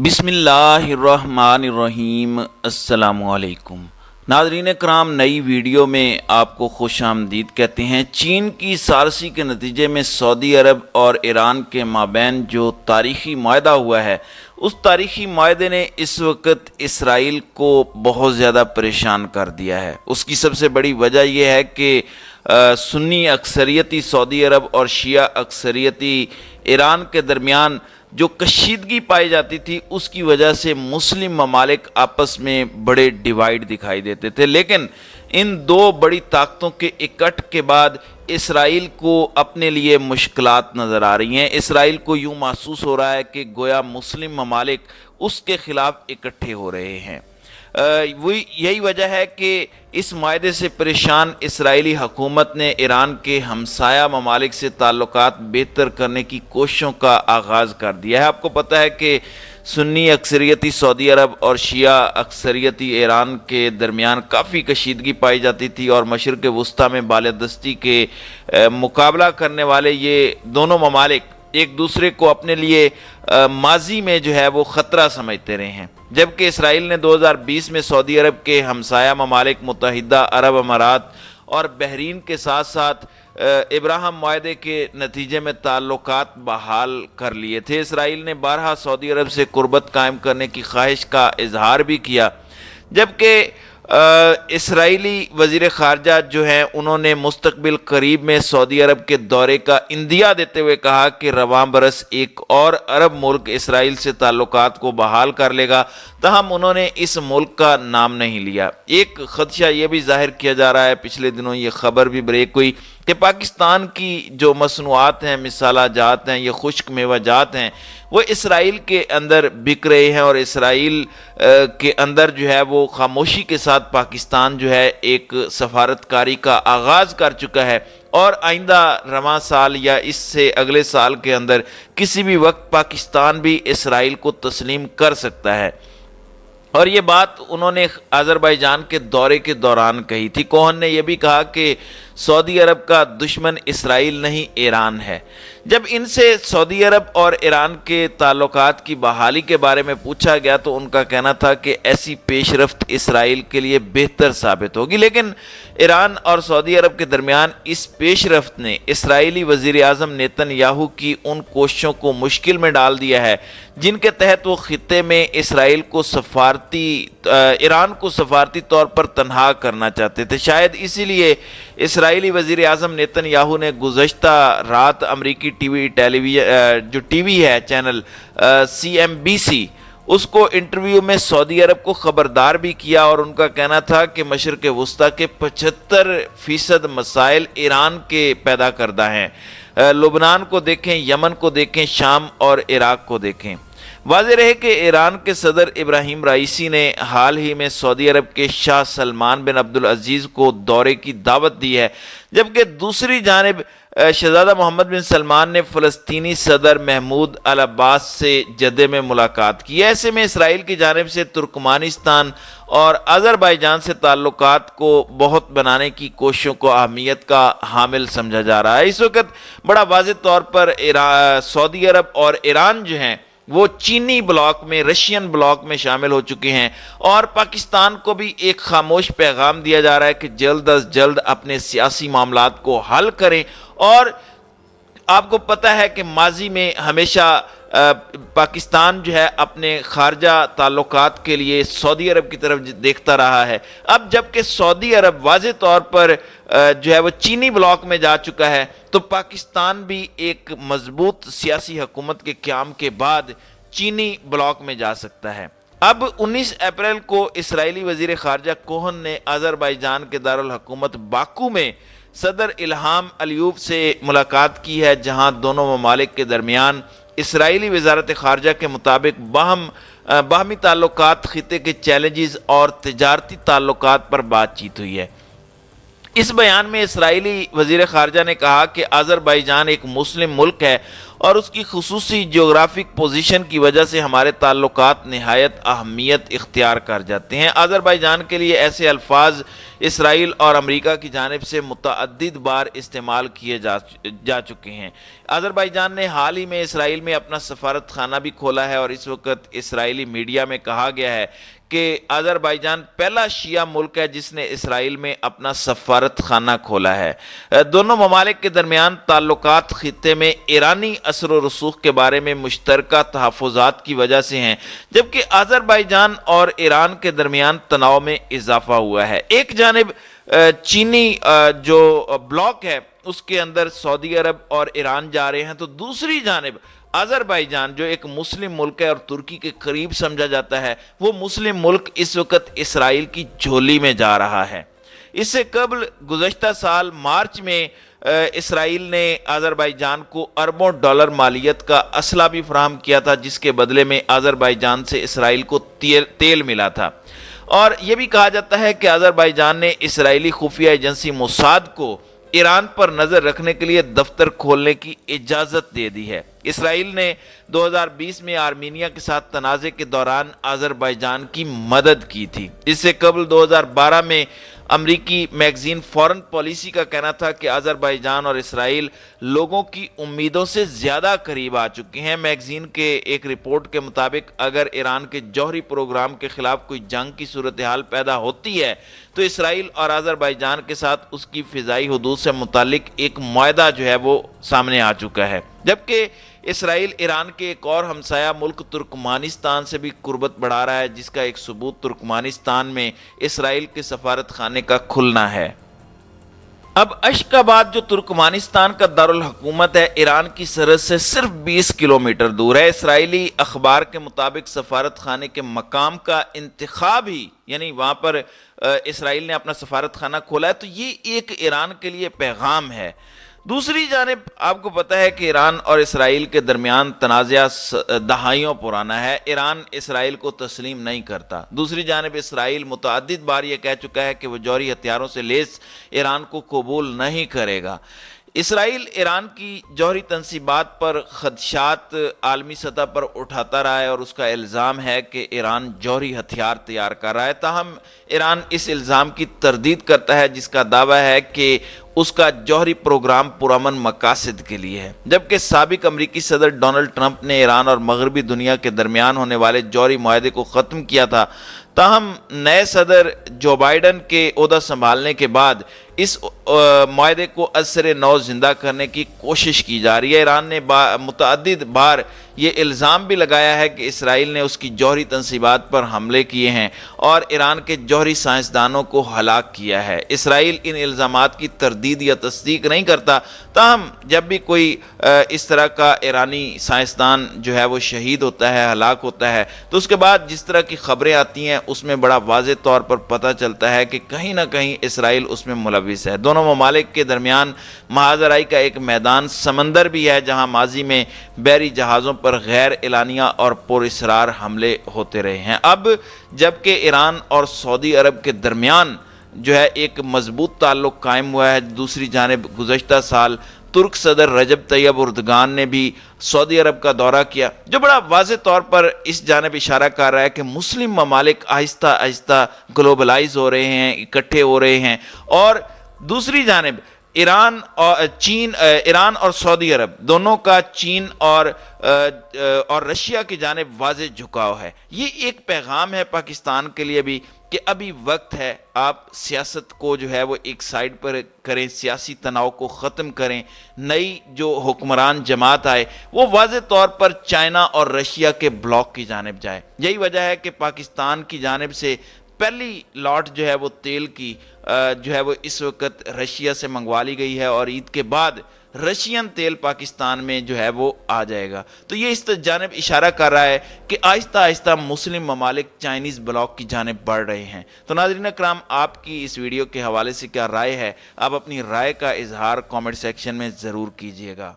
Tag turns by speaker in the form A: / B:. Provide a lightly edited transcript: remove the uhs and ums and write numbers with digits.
A: بسم اللہ الرحمن الرحیم۔ السلام علیکم ناظرین کرام، نئی ویڈیو میں آپ کو خوش آمدید کہتے ہیں۔ چین کی ثالثی کے نتیجے میں سعودی عرب اور ایران کے مابین جو تاریخی معاہدہ ہوا ہے، اس تاریخی معاہدے نے اس وقت اسرائیل کو بہت زیادہ پریشان کر دیا ہے۔ اس کی سب سے بڑی وجہ یہ ہے کہ سنی اکثریتی سعودی عرب اور شیعہ اکثریتی ایران کے درمیان جو کشیدگی پائی جاتی تھی، اس کی وجہ سے مسلم ممالک آپس میں بڑے ڈیوائیڈ دکھائی دیتے تھے، لیکن ان دو بڑی طاقتوں کے اکٹھ کے بعد اسرائیل کو اپنے لیے مشکلات نظر آ رہی ہیں۔ اسرائیل کو یوں محسوس ہو رہا ہے کہ گویا مسلم ممالک اس کے خلاف اکٹھے ہو رہے ہیں۔ یہی وجہ ہے کہ اس معاہدے سے پریشان اسرائیلی حکومت نے ایران کے ہمسایہ ممالک سے تعلقات بہتر کرنے کی کوششوں کا آغاز کر دیا ہے۔ آپ کو پتہ ہے کہ سنی اکثریتی سعودی عرب اور شیعہ اکثریتی ایران کے درمیان کافی کشیدگی پائی جاتی تھی، اور مشرق وسطیٰ میں بالادستی کے مقابلہ کرنے والے یہ دونوں ممالک ایک دوسرے کو اپنے لیے ماضی میں جو ہے وہ خطرہ سمجھتے رہے ہیں۔ جبکہ اسرائیل نے 2020 میں سعودی عرب کے ہمسایہ ممالک متحدہ عرب امارات اور بحرین کے ساتھ ساتھ ابراہم معاہدے کے نتیجے میں تعلقات بحال کر لیے تھے۔ اسرائیل نے بارہا سعودی عرب سے قربت قائم کرنے کی خواہش کا اظہار بھی کیا، جبکہ اسرائیلی وزیر خارجہ جو ہیں انہوں نے مستقبل قریب میں سعودی عرب کے دورے کا اندیہ دیتے ہوئے کہا کہ رواں برس ایک اور عرب ملک اسرائیل سے تعلقات کو بحال کر لے گا، تاہم انہوں نے اس ملک کا نام نہیں لیا۔ ایک خدشہ یہ بھی ظاہر کیا جا رہا ہے، پچھلے دنوں یہ خبر بھی بریک ہوئی کہ پاکستان کی جو مصنوعات ہیں، مسالہ جات ہیں، یہ خشک میوہ جات ہیں، وہ اسرائیل کے اندر بک رہے ہیں، اور اسرائیل کے اندر جو ہے وہ خاموشی کے ساتھ پاکستان جو ہے ایک سفارتکاری کا آغاز کر چکا ہے، اور آئندہ رواں سال یا اس سے اگلے سال کے اندر کسی بھی وقت پاکستان بھی اسرائیل کو تسلیم کر سکتا ہے۔ اور یہ بات انہوں نے آذربائیجان کے دورے کے دوران کہی تھی۔ کوہن نے یہ بھی کہا کہ سعودی عرب کا دشمن اسرائیل نہیں، ایران ہے۔ جب ان سے سعودی عرب اور ایران کے تعلقات کی بحالی کے بارے میں پوچھا گیا تو ان کا کہنا تھا کہ ایسی پیش رفت اسرائیل کے لیے بہتر ثابت ہوگی، لیکن ایران اور سعودی عرب کے درمیان اس پیش رفت نے اسرائیلی وزیر اعظم نیتن یاہو کی ان کوششوں کو مشکل میں ڈال دیا ہے جن کے تحت وہ خطے میں ایران کو سفارتی طور پر تنہا کرنا چاہتے تھے۔ شاید اسی لیے اسرائیلی وزیر اعظم نیتن یاہو نے گزشتہ رات امریکی ٹی وی ہے چینل CNBC، اس کو انٹرویو میں سعودی عرب کو خبردار بھی کیا، اور ان کا کہنا تھا کہ مشرق وسطیٰ کے 75% مسائل ایران کے پیدا کردہ ہیں۔ لبنان کو دیکھیں، یمن کو دیکھیں، شام اور عراق کو دیکھیں۔ واضح رہے کہ ایران کے صدر ابراہیم رائیسی نے حال ہی میں سعودی عرب کے شاہ سلمان بن عبدالعزیز کو دورے کی دعوت دی ہے، جبکہ دوسری جانب شہزادہ محمد بن سلمان نے فلسطینی صدر محمود العباس سے جدہ میں ملاقات کی۔ ایسے میں اسرائیل کی جانب سے ترکمانستان اور آذربائیجان سے تعلقات کو بہت بنانے کی کوششوں کو اہمیت کا حامل سمجھا جا رہا ہے۔ اس وقت بڑا واضح طور پر سعودی عرب اور ایران جو ہیں وہ چینی بلاک میں، رشین بلاک میں شامل ہو چکے ہیں، اور پاکستان کو بھی ایک خاموش پیغام دیا جا رہا ہے کہ جلد از جلد اپنے سیاسی معاملات کو حل کریں۔ اور آپ کو پتہ ہے کہ ماضی میں ہمیشہ پاکستان جو ہے اپنے خارجہ تعلقات کے لیے سعودی عرب کی طرف دیکھتا رہا ہے۔ اب جب کہ سعودی عرب واضح طور پر جو ہے وہ چینی بلاک میں جا چکا ہے، تو پاکستان بھی ایک مضبوط سیاسی حکومت کے قیام کے بعد چینی بلاک میں جا سکتا ہے۔ اب 19 اپریل کو اسرائیلی وزیر خارجہ کوہن نے آذربائیجان کے دارالحکومت باکو میں صدر الہام علیوف سے ملاقات کی ہے، جہاں دونوں ممالک کے درمیان اسرائیلی وزارت خارجہ کے مطابق باہمی تعلقات، خطے کے چیلنجز اور تجارتی تعلقات پر بات چیت ہوئی ہے۔ اس بیان میں اسرائیلی وزیر خارجہ نے کہا کہ آذربائیجان ایک مسلم ملک ہے، اور اس کی خصوصی جغرافک پوزیشن کی وجہ سے ہمارے تعلقات نہایت اہمیت اختیار کر جاتے ہیں۔ آذربائیجان کے لیے ایسے الفاظ اسرائیل اور امریکہ کی جانب سے متعدد بار استعمال کیے جا چکے ہیں۔ آذربائیجان نے حال ہی میں اسرائیل میں اپنا سفارت خانہ بھی کھولا ہے، اور اس وقت اسرائیلی میڈیا میں کہا گیا ہے کہ آذربائیجان پہلا شیعہ ملک ہے جس نے اسرائیل میں اپنا سفارت خانہ کھولا ہے۔ دونوں ممالک کے درمیان تعلقات خطے میں ایرانی اثر و رسوخ کے بارے میں مشترکہ تحفظات کی وجہ سے ہیں، جبکہ آذربائیجان اور ایران کے درمیان تناؤ میں اضافہ ہوا ہے۔ ایک جانب چینی جو بلاک ہے اس کے اندر سعودی عرب اور ایران جا رہے ہیں، تو دوسری جانب آذربائیجان جو ایک مسلم ملک ہے اور ترکی کے قریب سمجھا جاتا ہے، وہ مسلم ملک اس وقت اسرائیل کی جھولی میں جا رہا ہے۔ اس سے قبل گزشتہ سال مارچ میں اسرائیل نے آذربائیجان کو اربوں ڈالر مالیت کا اسلحہ بھی فراہم کیا تھا، جس کے بدلے میں آذربائیجان سے اسرائیل کو تیل ملا تھا۔ اور یہ بھی کہا جاتا ہے کہ آذربائیجان نے اسرائیلی خفیہ ایجنسی موساد کو ایران پر نظر رکھنے کے لیے دفتر کھولنے کی اجازت دے دی ہے۔ اسرائیل نے 2020 میں آرمینیا کے ساتھ تنازع کے دوران آذربائیجان کی مدد کی تھی۔ اس سے قبل 2012 میں امریکی میگزین فارن پالیسی کا کہنا تھا کہ آذربائیجان اور اسرائیل لوگوں کی امیدوں سے زیادہ قریب آ چکے ہیں۔ میگزین کے ایک رپورٹ کے مطابق اگر ایران کے جوہری پروگرام کے خلاف کوئی جنگ کی صورتحال پیدا ہوتی ہے تو اسرائیل اور آذربائیجان کے ساتھ اس کی فضائی حدود سے متعلق ایک معاہدہ جو ہے وہ سامنے آ چکا ہے، جبکہ اسرائیل ایران کے ایک اور ہمسایہ ملک ترکمانستان سے بھی قربت بڑھا رہا ہے، جس کا ایک ثبوت ترکمانستان میں اسرائیل کے سفارت خانے کا کھلنا ہے۔ اب اشکاباد جو ترکمانستان کا دارالحکومت ہے، ایران کی سرحد سے صرف 20 کلومیٹر دور ہے۔ اسرائیلی اخبار کے مطابق سفارت خانے کے مقام کا انتخاب ہی، یعنی وہاں پر اسرائیل نے اپنا سفارت خانہ کھولا ہے، تو یہ ایک ایران کے لیے پیغام ہے۔ دوسری جانب آپ کو پتہ ہے کہ ایران اور اسرائیل کے درمیان تنازع دہائیوں پرانا ہے۔ ایران اسرائیل کو تسلیم نہیں کرتا۔ دوسری جانب اسرائیل متعدد بار یہ کہہ چکا ہے کہ وہ جوہری ہتھیاروں سے لیس ایران کو قبول نہیں کرے گا۔ اسرائیل ایران کی جوہری تنصیبات پر خدشات عالمی سطح پر اٹھاتا رہا ہے، اور اس کا الزام ہے کہ ایران جوہری ہتھیار تیار کر رہا ہے۔ تاہم ایران اس الزام کی تردید کرتا ہے، جس کا دعویٰ ہے کہ اس کا جوہری پروگرام پرامن مقاصد کے لیے ہے۔ جبکہ سابق امریکی صدر ڈونلڈ ٹرمپ نے ایران اور مغربی دنیا کے درمیان ہونے والے جوہری معاہدے کو ختم کیا تھا، تاہم نئے صدر جو بائیڈن کے عہدہ سنبھالنے کے بعد اس معاہدے کو ازسر نو زندہ کرنے کی کوشش کی جا رہی ہے۔ ایران نے متعدد بار یہ الزام بھی لگایا ہے کہ اسرائیل نے اس کی جوہری تنصیبات پر حملے کیے ہیں اور ایران کے جوہری سائنسدانوں کو ہلاک کیا ہے۔ اسرائیل ان الزامات کی تردید یا تصدیق نہیں کرتا، تاہم جب بھی کوئی اس طرح کا ایرانی سائنسدان جو ہے وہ شہید ہوتا ہے، ہلاک ہوتا ہے، تو اس کے بعد جس طرح کی خبریں آتی ہیں اس میں بڑا واضح طور پر پتہ چلتا ہے کہ کہیں نہ کہیں اسرائیل اس میں ملوث ہے۔ دونوں ممالک کے درمیان محاذ رائی کا ایک میدان سمندر بھی ہے، جہاں ماضی میں بحری جہازوں پر غیر اعلانیہ اور پر اسرار حملے ہوتے رہے ہیں۔ اب جبکہ ایران اور سعودی عرب کے درمیان جو ہے ایک مضبوط تعلق قائم ہوا ہے، دوسری جانب گزشتہ سال ترک صدر رجب طیب اردگان نے بھی سعودی عرب کا دورہ کیا، جو بڑا واضح طور پر اس جانب اشارہ کر رہا ہے کہ مسلم ممالک آہستہ آہستہ گلوبلائز ہو رہے ہیں، اکٹھے ہو رہے ہیں، اور دوسری جانب ایران اور سعودی عرب دونوں کا چین اور رشیا کی جانب واضح جھکاؤ ہے۔ یہ ایک پیغام ہے پاکستان کے لیے بھی کہ ابھی وقت ہے، آپ سیاست کو جو ہے وہ ایک سائیڈ پر کریں، سیاسی تناؤ کو ختم کریں، نئی جو حکمران جماعت آئے وہ واضح طور پر چائنا اور رشیا کے بلاک کی جانب جائے۔ یہی وجہ ہے کہ پاکستان کی جانب سے پہلی لاٹ جو ہے وہ تیل کی جو ہے وہ اس وقت رشیا سے منگوا لی گئی ہے، اور عید کے بعد رشین تیل پاکستان میں جو ہے وہ آ جائے گا۔ تو یہ اس جانب اشارہ کر رہا ہے کہ آہستہ آہستہ مسلم ممالک چائنیز بلاک کی جانب بڑھ رہے ہیں۔ تو ناظرین اکرام، آپ کی اس ویڈیو کے حوالے سے کیا رائے ہے؟ آپ اپنی رائے کا اظہار کامنٹ سیکشن میں ضرور کیجئے گا۔